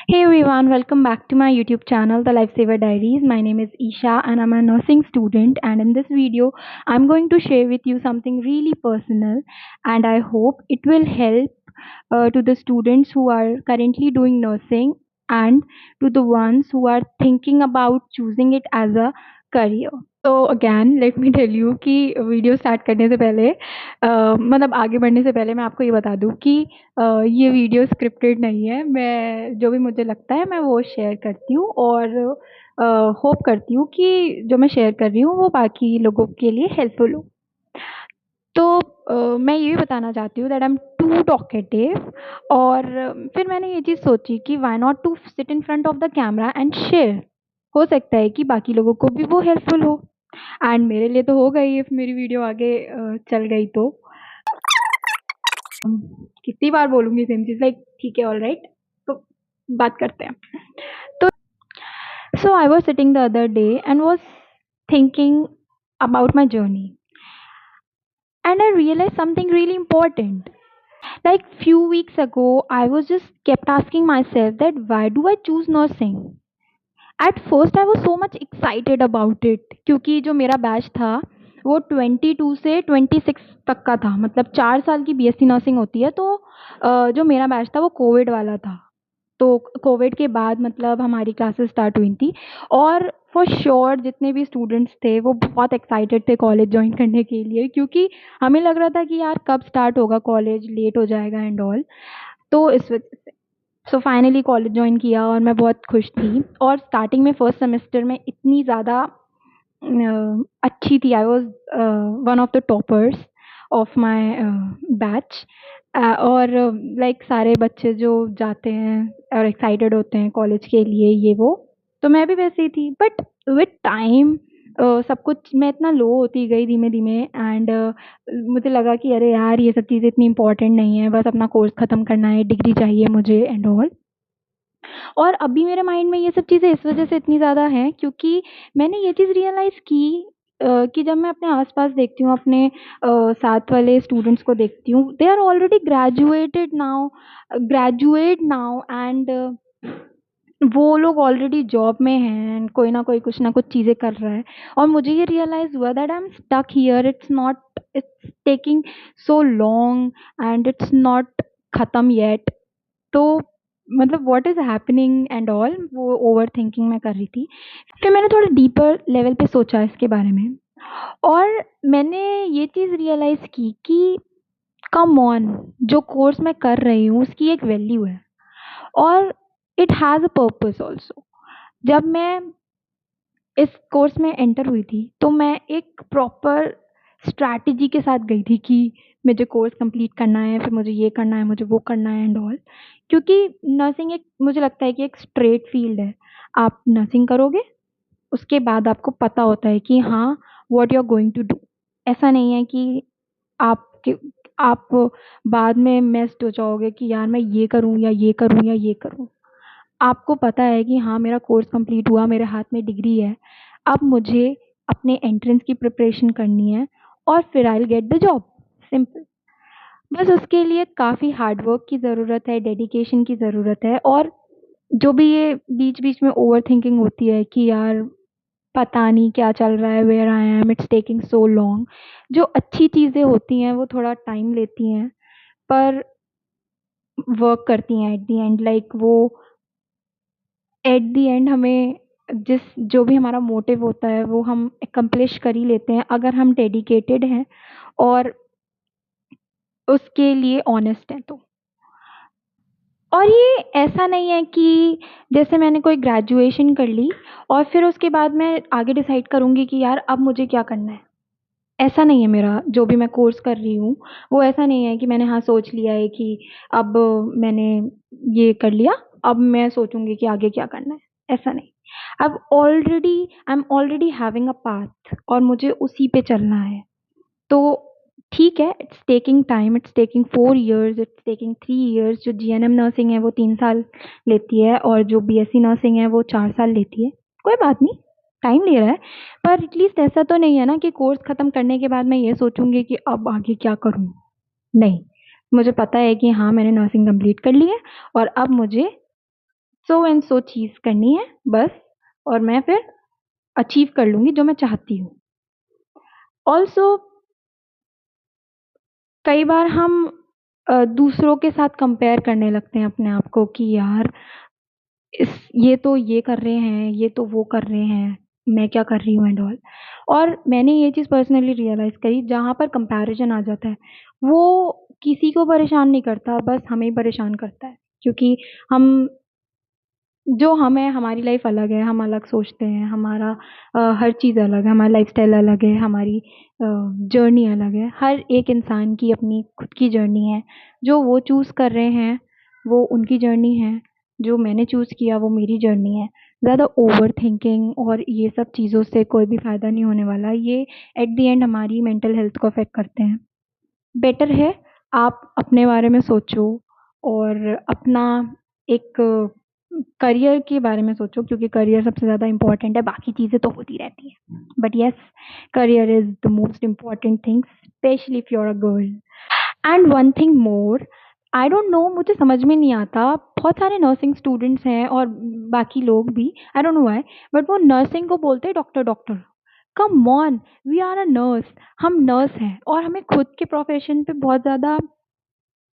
Hey everyone, welcome back to my YouTube channel, The Lifesaver Diaries. My name is Isha and I'm a nursing student. And in this video, I'm going to share with you something really personal, and I hope it will help to the students who are currently doing nursing and to the ones who are thinking about choosing it as a career. तो again let me tell you कि video start करने से पहले मतलब आगे बढ़ने से पहले मैं आपको ये बता दूँ कि ये वीडियो स्क्रिप्टेड नहीं है। मैं जो भी मुझे लगता है मैं वो शेयर करती हूँ और होप करती हूँ कि जो मैं शेयर कर रही हूँ वो बाकी लोगों के लिए हेल्पफुल हो। तो मैं ये भी बताना चाहती हूँ that I am too talkative और फिर मैंने ये चीज़ सोची कि why not to sit in front of the camera and share. हो सकता है कि बाकी लोगों को भी वो हेल्पफुल हो एंड मेरे लिए तो हो गई इफ मेरी वीडियो आगे चल गई तो। कितनी बार बोलूँगी सेम चीज़ लाइक ठीक है ऑलराइट, तो बात करते हैं। तो so I was sitting the other day and was thinking about my journey and I realized something really important. Like few weeks ago, I was just kept asking myself that why do I choose nursing? At first I was so much excited about it क्योंकि जो मेरा batch था वो 22 से 26 तक का था, मतलब 4 साल की बीएससी नर्सिंग होती है। तो जो मेरा बैच था वो कोविड वाला था। तो कोविड के बाद मतलब हमारी क्लासेस स्टार्ट हुई थी और फॉर श्योर जितने भी स्टूडेंट्स थे वो बहुत एक्साइटेड थे कॉलेज ज्वाइन करने के लिए, क्योंकि हमें लग रहा था कि यार कब स्टार्ट होगा, कॉलेज लेट हो जाएगा एंड ऑल। तो इस वजह से सो फाइनली कॉलेज ज्वाइन किया और मैं बहुत खुश थी। और स्टार्टिंग में फर्स्ट सेमेस्टर में इतनी ज़्यादा अच्छी थी। I was one of the toppers of my batch और लाइक सारे बच्चे जो जाते हैं और एक्साइटेड होते हैं कॉलेज के लिए ये वो, तो मैं भी वैसे ही थी। बट विद टाइम सब कुछ मैं इतना लो होती गई धीमे धीमे एंड मुझे लगा कि अरे यार ये सब चीज़ें इतनी इंपॉर्टेंट नहीं है, बस अपना कोर्स ख़त्म करना है, डिग्री चाहिए मुझे एंड ऑल। और अभी मेरे माइंड में ये सब चीज़ें इस वजह से इतनी ज़्यादा हैं क्योंकि मैंने ये चीज़ रियलाइज़ की कि जब मैं अपने आसपास देखती हूँ, अपने साथ वाले स्टूडेंट्स को देखती हूँ, they are already graduate now and वो लोग ऑलरेडी जॉब में हैं and कोई ना कोई कुछ ना कुछ चीज़ें कर रहा है। और मुझे ये रियलाइज़ हुआ that I am stuck here, it's taking so long and it's not ख़त्म येट। तो मतलब what is happening and all वो ओवर थिंकिंग मैं कर रही थी। फिर मैंने थोड़ा डीपर लेवल पे सोचा इसके बारे में और मैंने ये चीज़ रियलाइज़ की कि कम ऑन, जो कोर्स मैं कर रही हूँ उसकी एक वैल्यू है और it has a purpose also. जब मैं इस कोर्स में एंटर हुई थी तो मैं एक प्रॉपर स्ट्रैटेजी के साथ गई थी कि मुझे कोर्स कंप्लीट करना है, फिर मुझे ये करना है, मुझे वो करना है एंड ऑल। क्योंकि नर्सिंग एक, मुझे लगता है कि एक स्ट्रेट फील्ड है। आप नर्सिंग करोगे उसके बाद आपको पता होता है कि हाँ what you are going to do. ऐसा नहीं है कि आपके आप बाद में मेस्ड हो जाओगे कि यार मैं ये करूँ या ये करूँ या ये करूँ। आपको पता है कि हाँ मेरा कोर्स कंप्लीट हुआ, मेरे हाथ में डिग्री है, अब मुझे अपने एंट्रेंस की प्रिपरेशन करनी है और फिर I will get the job, simple. बस उसके लिए काफ़ी हार्ड वर्क की ज़रूरत है, डेडिकेशन की ज़रूरत है। और जो भी ये बीच बीच में ओवर थिंकिंग होती है कि यार पता नहीं क्या चल रहा है, where I am, it's taking so long. जो अच्छी चीज़ें होती हैं वो थोड़ा टाइम लेती हैं पर वर्क करती हैं एट द एंड। लाइक वो एट द एंड हमें जिस जो भी हमारा मोटिव होता है वो हम एकम्प्लिश कर ही लेते हैं अगर हम डेडिकेटेड हैं और उसके लिए ऑनेस्ट हैं तो। और ये ऐसा नहीं है कि जैसे मैंने कोई ग्रेजुएशन कर ली और फिर उसके बाद मैं आगे डिसाइड करूँगी कि यार अब मुझे क्या करना है। ऐसा नहीं है मेरा जो भी मैं कोर्स कर रही हूँ, वो ऐसा नहीं है कि मैंने हाँ सोच लिया है कि अब मैंने ये कर लिया, अब मैं सोचूंगी कि आगे क्या करना है। ऐसा नहीं। I am already having a path और मुझे उसी पे चलना है। तो ठीक है, it's taking time, it's taking 4 years, it's taking 3 years। जो जीएनएम नर्सिंग है वो 3 साल लेती है और जो बीएससी नर्सिंग है वो 4 साल लेती है। कोई बात नहीं, टाइम ले रहा है, पर एटलीस्ट ऐसा तो नहीं है ना कि कोर्स ख़त्म करने के बाद मैं ये सोचूंगी कि अब आगे क्या करूँ। नहीं, मुझे पता है कि हाँ मैंने नर्सिंग कंप्लीट कर ली है और अब मुझे सो एंड सो चीज़ करनी है बस, और मैं फिर अचीव कर लूँगी जो मैं चाहती हूँ। ऑल्सो कई बार हम दूसरों के साथ कंपेयर करने लगते हैं अपने आप को कि यार इस ये तो ये कर रहे हैं, ये तो वो कर रहे हैं, मैं क्या कर रही हूँ एंड ऑल। और मैंने ये चीज़ पर्सनली रियलाइज़ करी, जहाँ पर कंपैरिजन आ जाता है, वो किसी को परेशान नहीं करता, बस हमें ही परेशान करता है। क्योंकि हम जो हम हैं, हमारी लाइफ अलग है, हम अलग सोचते हैं, हमारा हर चीज़ अलग है, हमारा लाइफ़स्टाइल अलग है, हमारी जर्नी अलग है। हर एक इंसान की अपनी खुद की जर्नी है। जो वो चूज़ कर रहे हैं, वो उनकी जर्नी है। जो मैंने चूज़ किया, वो मेरी जर्नी है। ज़्यादा ओवरथिंकिंग और ये सब चीज़ों से कोई भी फ़ायदा नहीं होने वाला। ये एट द एंड हमारी मेंटल हेल्थ को अफ़ेक्ट करते हैं। बेटर है आप अपने बारे में सोचो और अपना एक करियर के बारे में सोचो, क्योंकि करियर सबसे ज़्यादा इम्पोर्टेंट है, बाकी चीज़ें तो होती रहती हैं। But yes, career is the most important thing, specially if you are a girl. And one thing more, I don't know, मुझे समझ में नहीं आता, बहुत सारे नर्सिंग स्टूडेंट्स हैं और बाकी लोग भी, I don't know why, but वो नर्सिंग को बोलते हैं doctor doctor. Come on, we are a nurse, हम नर्स हैं और हमें खुद के प्रोफेशन पे बहुत ज़्यादा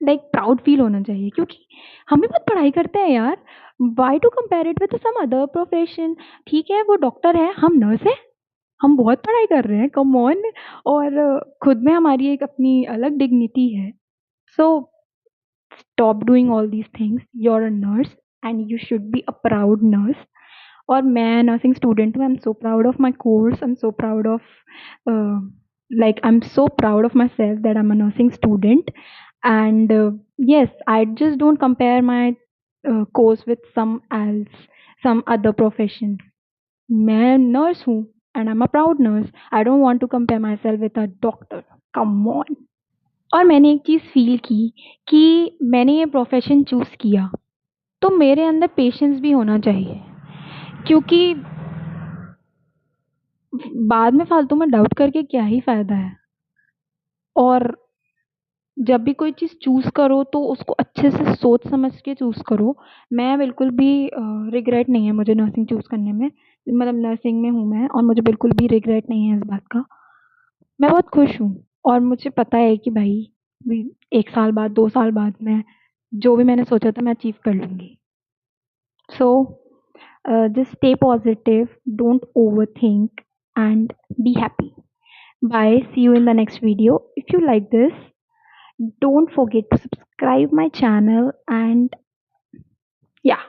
लाइक प्राउड फील होना चाहिए, क्योंकि हम भी बहुत पढ़ाई करते हैं यार। Why to compare it with some other profession? ठीक है वो डॉक्टर है, हम नर्स हैं, हम बहुत पढ़ाई कर रहे हैं, कम ऑन। और खुद में हमारी एक अपनी अलग डिग्निटी है। सो stop doing all these things. You're a nurse and you should be a proud nurse. और मैं नर्सिंग स्टूडेंट हूँ, I am so proud of my course, I am so proud of like I'm so proud of myself that I'm a nursing student. And yes, I just don't compare my course with some else, some other profession. मैं nurse हूँ and I'm a proud nurse. I don't want to compare myself with a doctor. Come on. और मैंने एक चीज़ feel की कि मैंने ये profession choose किया, तो मेरे अंदर पेशेंस भी होना चाहिए, क्योंकि बाद में फ़ालतू में डाउट करके क्या ही फ़ायदा है। और जब भी कोई चीज़ चूज़ करो तो उसको अच्छे से सोच समझ के चूज़ करो। मैं बिल्कुल भी रिग्रेट नहीं है मुझे नर्सिंग चूज़ करने में, मतलब नर्सिंग में हूँ मैं और मुझे बिल्कुल भी रिग्रेट नहीं है इस बात का। मैं बहुत खुश हूँ और मुझे पता है कि भाई 1 साल बाद, 2 साल बाद मैं जो भी मैंने सोचा था मैं अचीव कर लूँगी। So, just stay positive, don't overthink, and be happy. Bye. See you in the next video. If you like this, don't forget to subscribe my channel, and yeah.